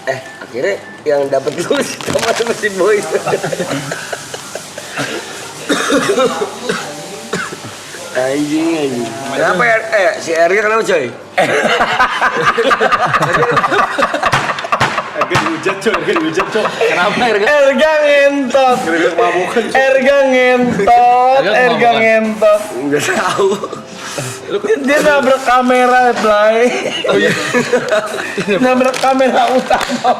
Akhirnya yang dapat lu sama si Boy. Anjing. Kenapa ya? Si Erga kenapa coy? Erga dihujat cok. Kenapa Erga? Erga ngentot. Erga ngentot. Enggak tahu. Dia nabrak kamera, Blay. Oh iya. Nabrak kamera utama,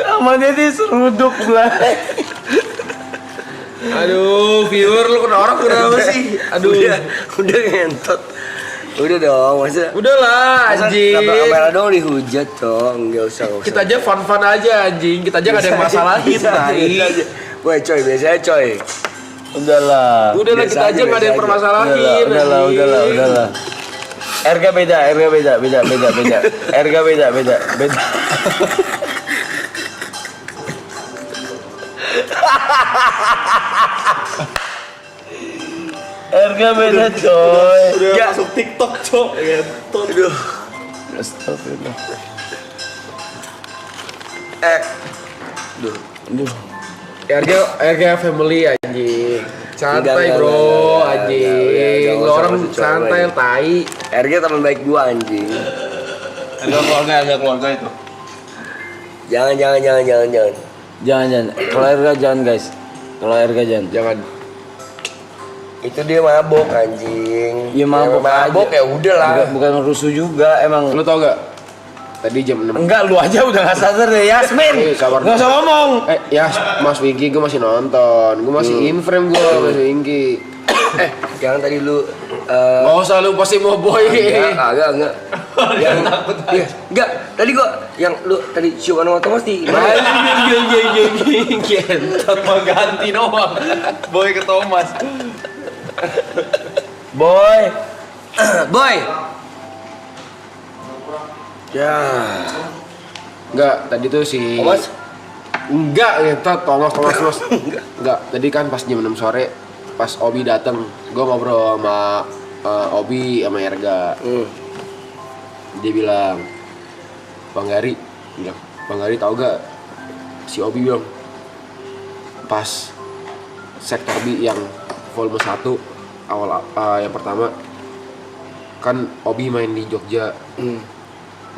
sama dia diseruduk, Blay. Aduh, viewer lu kenapa sih? Aduh. Udah ngentot. Udah dong, masa Udahlah anjing. nabrak kamera dong dihujat dong, enggak usah. Kita aja fun-fun aja anjing. Kita aja enggak ada yang masalahin, tai. Woi coy, biasanya coy. Udahlah, Kita aja enggak ada yang permasalahin. udahlah. Erga beda. Erga beda. Erga beda, coy. Udah masuk TikTok cok. Aduh. Astagfirullah. Duh. RG family anjing. Santai Enggak, bro, enggak, anjing. enggak, Lu orang usah santai coba. tai. Erga teman baik gua anjing. Erga keluarga itu. Jangan. Jangan. Kalau Erga jangan, guys. Kalau Erga jangan. Jangan. Itu dia mabok anjing. Iya, mabok Mabok aja. ya udah lah. Bukan rusuh juga, emang. Lu tau gak? Tadi jam 6. Enggak, lu aja udah gak sadar deh, Yasmin. Sabar. Gak usah ngomong. Ya, Mas Wingky gue masih nonton. Gue masih in frame gue, Mas Wingky. Jangan tadi lu Gak usah lu pasti mau boy. Enggak. Yang iya, enggak. Tadi gua yang lu tadi ciuman sama Thomas di Gentot mau ganti doang. Boy ke Thomas. Boy. Boy. Ya. Enggak, tadi tuh si Thomas? Enggak, gentot Thomas. Enggak, tadi kan pas jam 6 sore pas Obi dateng, gue ngobrol sama Obi sama Erga. Dia bilang, Bang Gari tau gak? Si Obi bilang, pas sektor B yang volume 1 awal yang pertama kan Obi main di Jogja.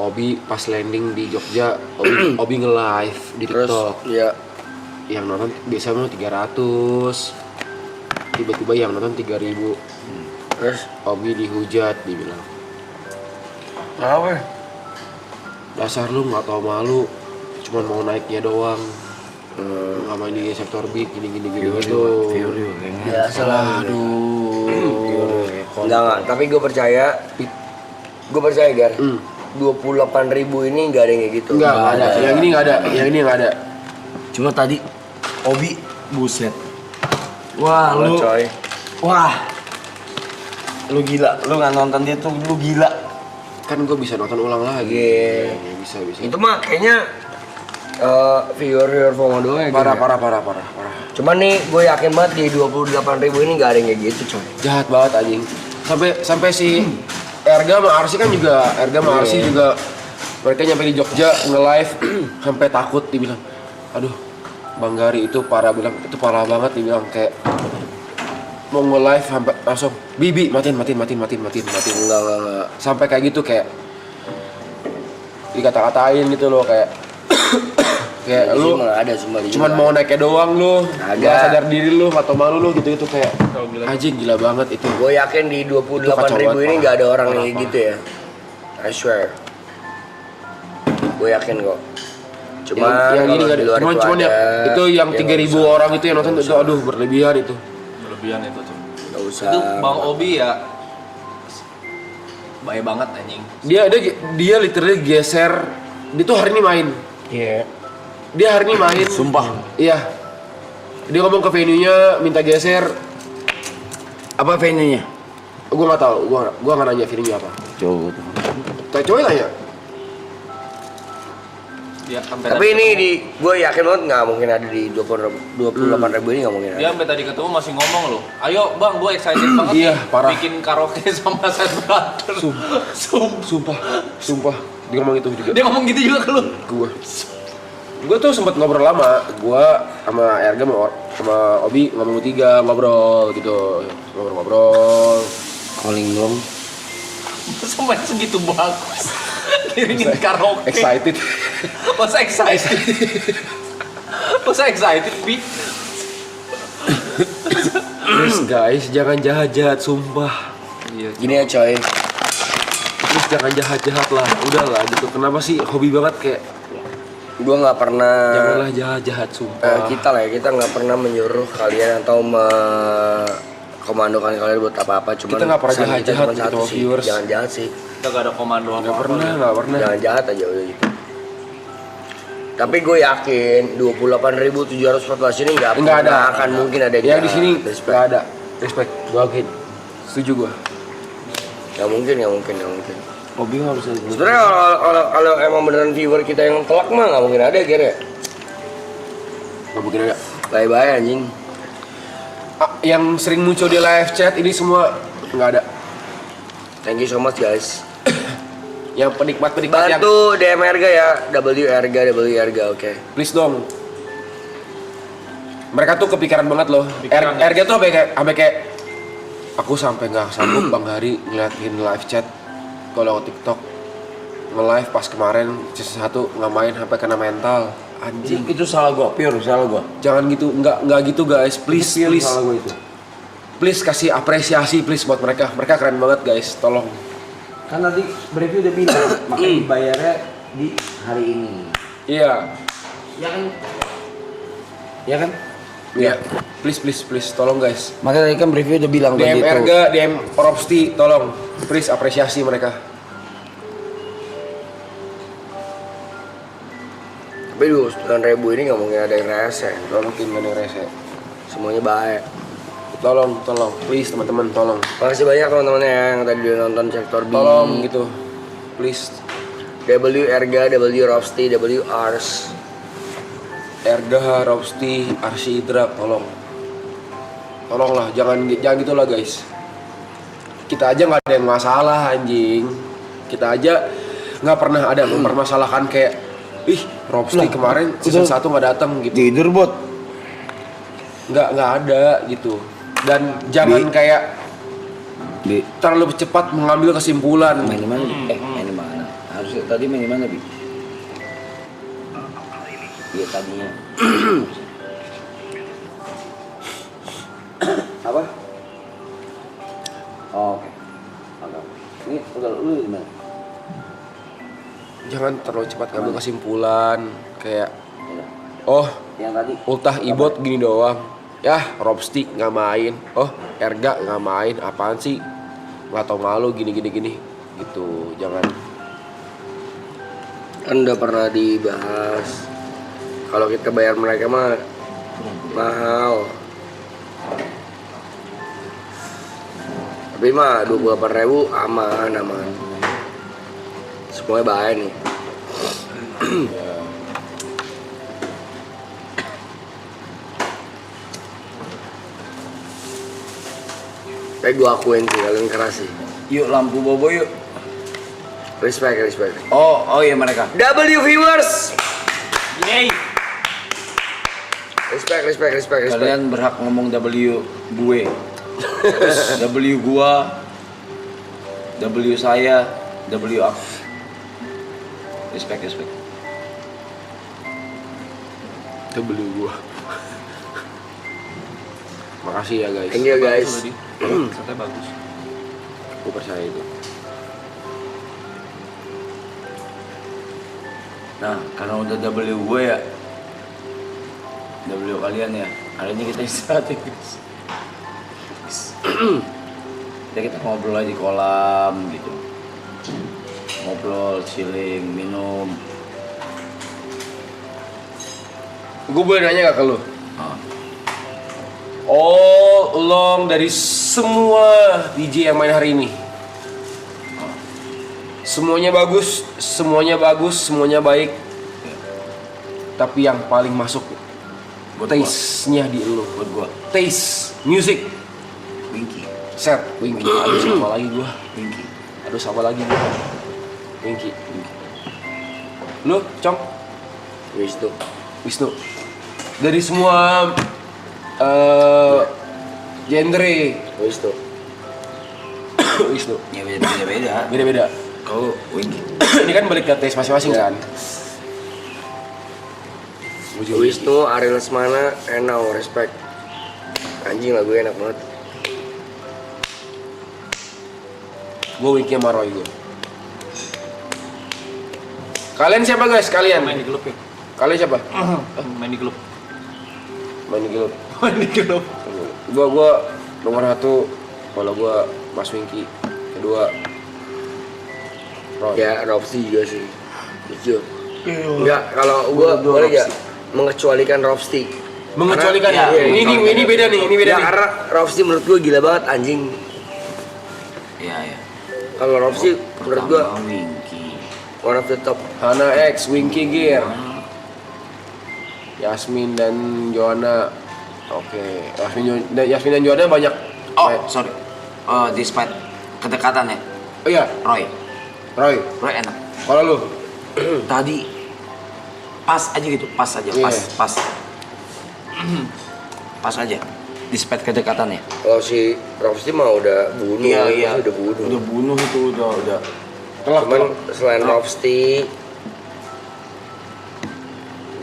Obi pas landing di Jogja, Obi nge-live di TikTok. Iya. Yang nonton biasanya 300. Tiba-tiba yang nonton 3.000. Terus Obi dihujat, dibilang, apa? dasar lu nggak tau malu, cuman mau naiknya doang, nggak main di sektor beat gini gitu. Ya salah. Aduh. Enggak. Tapi gue percaya Gar. 28.000 ini nggak ada yang kayak gitu. Nggak ada. Yang ini nggak ada. Cuma tadi Obi buset. Wah, lu. Coy. Wah. Lu gila. Lu nggak nonton dia tuh, lu gila. Kan gue bisa nonton ulang lagi. Iya. Bisa. Itu mah kayaknya viewer FOMO doang ya. Parah. Cuman nih gue yakin banget di 28.000 ini nggak ada yang kayak gitu coy. Jahat banget anjing. Sampai si Erga sama Arsi kan juga, Arsi juga mereka nyampe di Jogja nge-live sampai takut, dibilang, aduh Bang Gari itu parah, bilang itu parah banget, dibilang kayak mau nge-live sampai langsung Bibi matiin Enggak. sampai kayak gitu, kayak dikata-katain gitu loh, kayak kayak lu ada cuman mau naiknya doang lu, Ada. nggak sadar diri lu atau malu lu gitu kayak anjing gila banget itu. Gue yakin di 28.000 ini nggak ada orang yang kayak gitu ya. I swear. Gue yakin kok. Cuma yang ini nggak ada, cuman ya itu yang 3.000 orang itu yang nonton itu, aduh berlebihan itu. Berlebihan itu tuh. Nggak usah. Itu Bang Obi ya baik banget anjing. Dia literally geser. Dia tuh hari ini main. Iya. Dia hari ini main. Sumpah. Iya. Dia ngomong ke venue-nya minta geser. Apa venue-nya? Gua nggak tahu. Gua nggak nanya venue-nya apa. Coba. Coba lah ya. Ya, sampai Tapi tadi ini ketemu. gue yakin banget nggak mungkin ada di 28.000 ini nggak mungkin Dia ada. sampai tadi ketemu masih ngomong loh. Ayo bang, gue excited banget Iya, nih parah. bikin karaoke sama Set Brother. Sumpah. Dia ngomong itu juga. Dia ngomong gitu juga ke lu. Gue tuh sempet ngobrol lama. Gue sama Erga sama Obi ngomong ngobrol gitu. Ngobrol. Calling dong. Sampai segitu bagus. Kiringin karaoke. Excited. Masa excited? Masa excited, Bi? Please guys, jangan jahat-jahat, sumpah. Iya. Gini ya coy, Please jangan jahat-jahat lah. Udahlah gitu. Kenapa sih hobi banget kayak gue nggak pernah. janganlah jahat-jahat, sumpah. Kita lah ya, kita nggak pernah menyuruh kalian atau komandokan kalian buat apa-apa. Cuman Kita nggak pernah pesan kita jahat-jahat cuma gitu satu sama sih, viewers. jangan jahat sih, Kita gak ada komando Nggak apa-apa. pernah. jangan jahat aja udah gitu. Tapi gue yakin 28.714 ini nggak akan mungkin ada Yang di sini respect. nggak ada. Respect. Gue yakin. Setuju gue. Nggak mungkin. Hobi harus ada. Sebenarnya kalau emang beneran viewer kita yang telak mah nggak mungkin ada kira. Nggak mungkin ada. Bye anjing. Yang sering muncul di live chat ini semua nggak ada. Thank you so much guys. Yang penikmat yang Bantu DM Erga ya, W Erga, oke. please dong. Mereka tuh kepikiran banget loh. Kepikiran, ya? Erga tuh sampai kayak aku sampai nggak sanggup Bang Hari ngeliatin live chat kalau TikTok nge-live pas kemarin season 1 nggak main sampai kena mental. Anjing. Itu salah gua, pure salah gua. Jangan gitu, nggak gitu guys. Please. Salah gua itu. Please kasih apresiasi please buat mereka. Mereka keren banget guys. Tolong. Kan tadi Breview udah bilang, makanya dibayarnya di hari ini. Iya. Ya kan? Ya kan? Iya. Please tolong guys. Makanya tadi kan Breview udah bilang DM tadi itu. Erga, DM Ropsti, tolong. Please apresiasi mereka. Tapi 29.000 ini nggak mungkin ada yang rese. Tolong tim gak rese. Semuanya baik. Tolong. Please teman-teman, tolong. Makasih banyak teman-teman ya yang tadi udah nonton sektor B. Tolong gitu. Please. W Erga, W Ropsti, W Ars. Erga, Ropsti, Arsi Idrak, tolong. Tolonglah, jangan gitulah guys. Kita aja nggak ada yang masalah anjing. Kita aja nggak pernah ada mempermasalahkan kayak Ropsti kemarin season 1 nggak datang gitu. Tidur bot. Nggak ada gitu. Dan jangan kayak Bi, terlalu cepat mengambil kesimpulan. main di mana? Main di mana? Harus tadi main di mana, Bi? Iya tadinya. Apa? Oh, oke. Ini udah lu di mana? Jangan terlalu cepat ngambil kesimpulan kayak Udah. oh Yang tadi. ultah ibot gini doang. Yah, Ropsti nggak main. Oh, Erga nggak main. Apaan sih? Nggak tau malu gini. Gitu, jangan. Kan udah pernah dibahas. Kalau kita bayar mereka mah mahal. Tapi mah 28.000 aman. Semuanya baik nih. Tapi gue akuin sih, kalian keras sih. Yuk lampu bobo yuk. Respect. Oh iya mereka. W viewers. Yeay. Respect. Kalian berhak ngomong W gue. Terus W gua, W saya, W aku. Respect. Itu beli gua. Makasih ya guys. Thank you guys. Katanya bagus. Aku percaya itu. Nah, karena udah W gue ya, W kalian ya. Hari ini kita istirahat ya guys. Kita ngobrol aja di kolam gitu. Ngobrol, chilling, minum. Gue boleh nanya gak ke lu? Ah. All along dari semua DJ yang main hari ini, semuanya bagus, semuanya baik. tapi yang paling masuk Buat taste-nya di lu. Buat gua Taste music. Winky. Set Winky. Aduh sama lagi gua. Winky. Aduh sama lagi gua. Winky. Lu, Cong? Wisnu. Dari semua genre Wisnu. Ya beda-beda. Beda-beda. Kau Winky. Ini kan balik ke taste masing-masing kan. Wisnu, Ariel Lesmana, Enau, respect. Anjing lagu enak banget. Gue Winky sama Roy gue. Kalian siapa guys? Kalian? Main di klub ya. Kalian siapa? Main di klub. Main di Guild. Main di klub. Gua nomor 1 kalau gua Mas Winky. Kedua Roy. Ya, Robsy juga sih. Jujur. Enggak, kalau gua boleh ya mengecualikan Robsy. Mengecualikan Karena- ya. Ini beda nih, ini beda Ya nih. karena Robsy menurut gua gila banget anjing. Iya. Kalau Robsy menurut gua Pertama Winky. one of the top. Hana X, Winky Gear, Yasmin dan Joanna. Oke, Yasmin dan Joanna banyak. Oh, sorry. Despite kedekatan ya. Oh iya, Roy Roy. enak. Kalau lu? Tadi pas aja gitu, pas aja, Iya. pas aja. Despite kedekatannya. Kalau si Robsy mah udah bunuh, Iya. udah bunuh. Udah bunuh itu udah. Telak, Cuman telak. selain Robsy,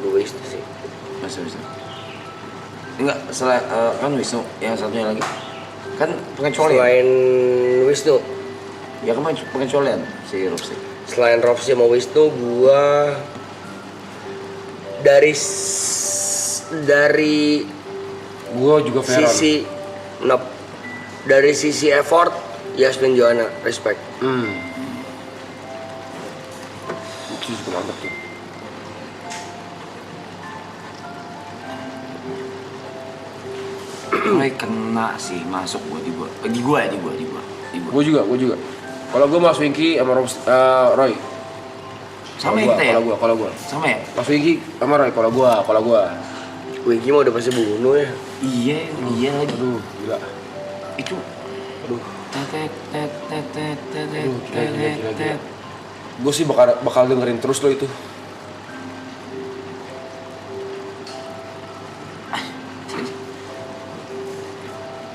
gue itu sih. Bisa. Enggak, selain kan Wisnu, yang satunya lagi. Kan pengecualian. Selain Wisnu, Ya kan pengecualian si Robsy. selain Robsy sama Wisnu, gua dari Gua juga Veron. sisi dari sisi effort Yasmin Joanna respect. Itu juga mantap tuh. Roy kena sih masuk di gua. Gua juga. Kalau gua Mas Winky sama Roy. Sama yang kita ya? Kalau gua. Sama ya? Mas Winky sama Roy. Kalau gua. Winky mah udah pasti bunuh ya. Iya lagi. Aduh, gila. Itu Aduh. Tetet. Gila. Gue sih bakal dengerin terus lo itu.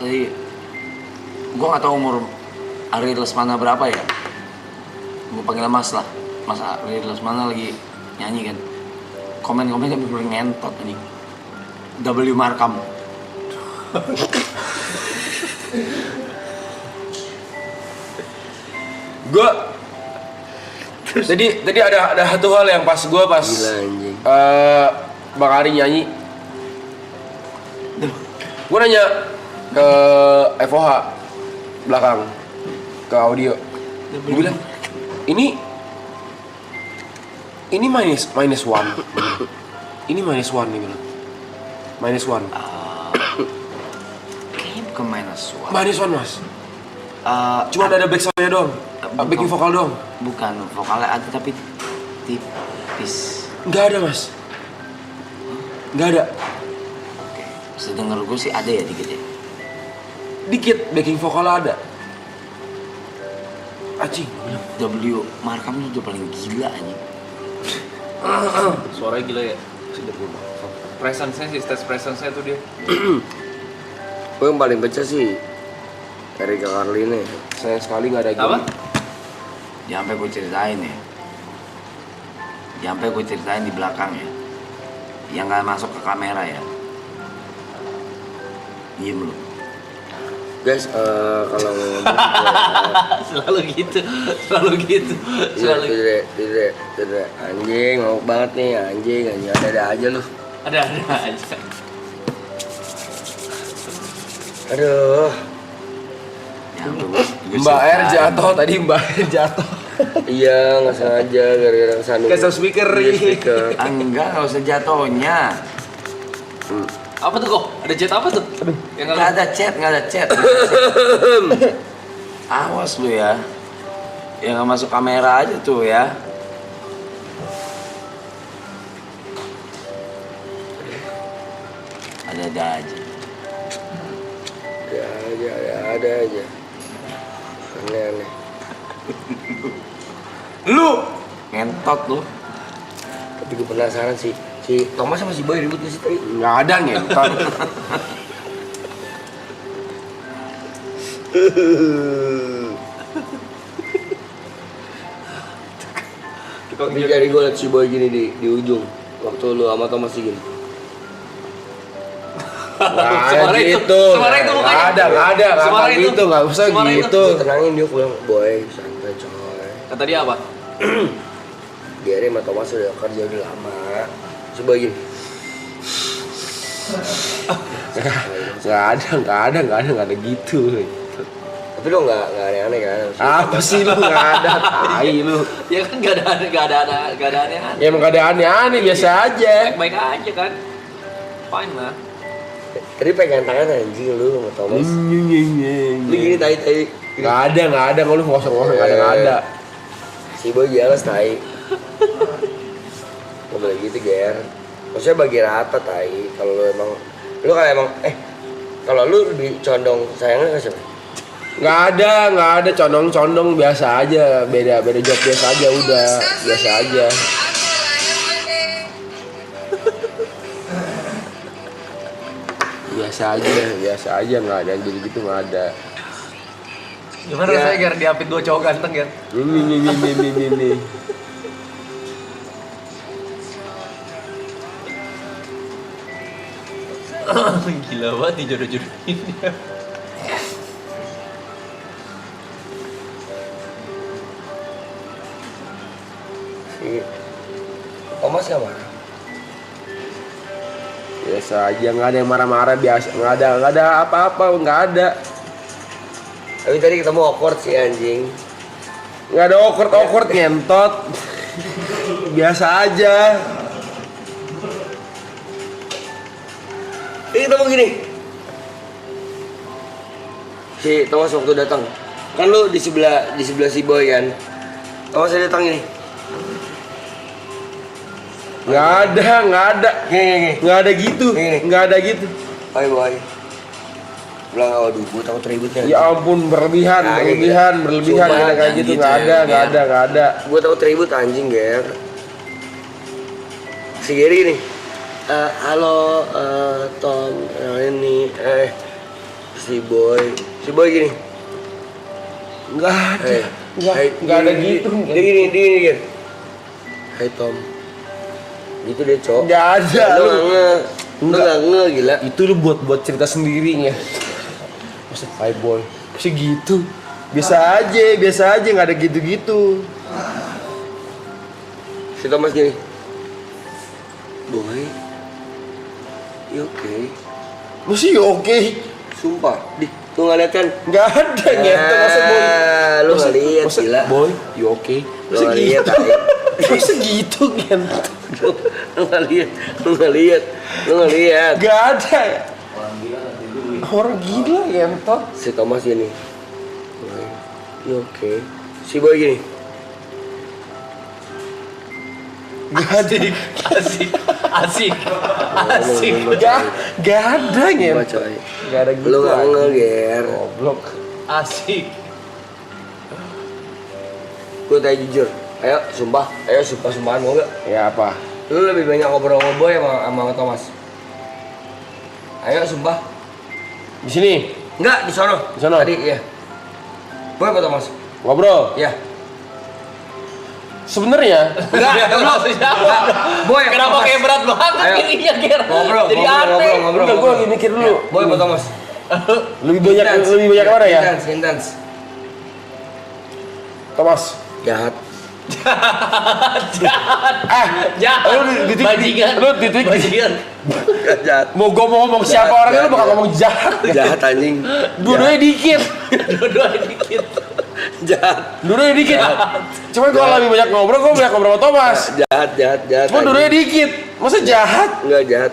Jadi gue nggak tahu umur Ari Lesmana berapa ya. Gue panggil Mas lah. Mas Ari Lesmana lagi nyanyi kan. Komen-komennya bener ngentot ini. W Markham. Gue tadi ada satu hal yang pas Gila anjing. Bang Ari nyanyi. Gue nanya ke FOH belakang ke audio. Gue bilang ini minus one. Ini minus one nih bilang. Minus one. Kayaknya bukan -1. Minus one mas. Cuma ada backsoundnya doang. Backing vokal doang. Bukan, vokalnya ada tapi tipis. Nggak ada mas. Nggak ada. Oke, sedengar gue sih ada ya dikit ya. Dikit backing vokal ada. Acing. W Markham itu udah paling gila anjing. Suaranya gila ya. Presence-nya sih, stage presence-nya tuh dia. Gue yang paling baca sih Erika Carline. Sayang sekali nggak ada Apa? gini. Jangan sampai gue ceritain ya. Jangan sampai gue ceritain di belakang ya. Yang gak masuk ke kamera ya. Diem lu. Guys, kalau ngomong Selalu gitu. tidak anjing mau banget nih anjing ada aja lu. Ada aja. Aduh. Yang gue Mbak R ceritain. jatuh tadi Mbak R jatuh. Iya nggak sengaja gara-gara kesandung. Kasih speaker, Iya, Ri. speaker. Enggak usah jatuhnya. Apa tuh kok? Ada jet apa tuh? Yang Nggak ada chat. Awas lu ya. Yang nggak masuk kamera aja tuh ya. Ada aja. Ada aja. Aneh. Lu ngentot lu. Tapi gue penasaran sih, si Thomas sama si Boy ribut di situ. Nggak ada ngentot. Ini jadi gue liat si Boy gini di ujung waktu lu sama Thomas gini. Suara itu mukanya. Nggak ada, Suara itu. gitu, nggak usah Suara itu. gitu. Gue tenangin dia, gue bilang, Boy santai coy. Kata dia apa? Dia sama Thomas udah kerja udah lama. Si Boy gini. Nggak ada gitu. Tapi lu nggak aneh-aneh kan? Apa sih lu nggak ada? Tai lu. Ya kan gak ada aneh-aneh. Ya emang nggak ada aneh-aneh, biasa aja. Baik-baik aja kan. Fine lah. Tadi pegang tangan anjing lu sama Thomas. Lu gini tai. Nggak ada, kalau lu ngosong-ngosong nggak ada. Si Boy jelas tai. Gak boleh gitu Ger. Maksudnya bagi rata tai. Kalau lu emang kalau lu lebih condong sayangnya ke siapa? Nggak ada condong biasa aja, beda job biasa aja udah, biasa aja. biasa aja nggak ada yang gitu nggak ada. Gimana Ya. rasanya Ger diapit 2 cowok ganteng Ger? Ini. Gila banget dijodoh-jodohin dia. Si Thomas gak marah. Biasa aja, nggak ada yang marah-marah, biasa, nggak ada apa-apa, nggak ada. Tapi tadi ketemu awkward sih anjing. Nggak ada awkward ngentot. Biasa aja. Ini ketemu gini. Si Thomas waktu datang. Kan lu di sebelah si Boy kan. Thomas datang gini. Nggak ada. Gini. Nggak ada gitu. Nih. Nggak ada gitu. Hai Boy. Bilang aduh gue takut ributnya. Ya ampun, berlebihan. Sumpah, Kita kayak gitu, nggak ada. Gue takut ribut anjing Ger. Si Gary nih. Halo Tom, ini si Boy gini. Nggak ada. Nggak ada gitu. Dia gini Ger. Hai Tom. Gitu deh cok. Nggak ada. Lu nggak nge gila. Itu lu buat cerita sendiri ya. Maksud hi boy. Masih gitu. Biasa aja, nggak ada gitu-gitu. Si Thomas gini. Boy. Ya oke. Masih oke. Sumpah. Lu nggak lihat kan? Nggak ada gitu, masa boy. Lu nggak lihat gila. Boy, you okay? Lu nggak lihat tai. Masa gitu kan? Lu nggak lihat. Nggak ada. Orang gila ngentot. Si Thomas gini. Boy. Ya oke. Si Boy gini. Nggak ada. Asik. Nggak ada ngentot. Coy. Nggak ada gitu. Lu nggak nge Ger. Goblok. Asik. Gue tanya jujur. Ayo sumpah-sumpahan mau gak? Ya apa? Lu lebih banyak ngobrol sama Boy sama Thomas? Ayo sumpah. Di sini Enggak, di sono. Di sono? Tadi iya. Boy apa Thomas? ngobrol. Iya. Sebenarnya Enggak, Boy. apa Kenapa Thomas? kayak berat banget Ayo. ininya Ger? Ngobrol, Jadi ngobrol, aneh. ngobrol. enggak, gue lagi mikir dulu. Boy apa Thomas? Lebih banyak mana ya? Intens. Thomas. Jahat. Jahat. Lu di Bajingan. Bajingan. Jahat. Mau gue mau ngomong siapa Jahat, orangnya lu bakal jahat. ngomong jahat. Jahat anjing. Dua-duanya dikit. Dua-duanya dikit. Jahat. Dua-duanya dikit. Cuma gue lebih banyak ngobrol sama Thomas. Jahat. Cuma dua-duanya dikit. Masa jahat? Enggak jahat.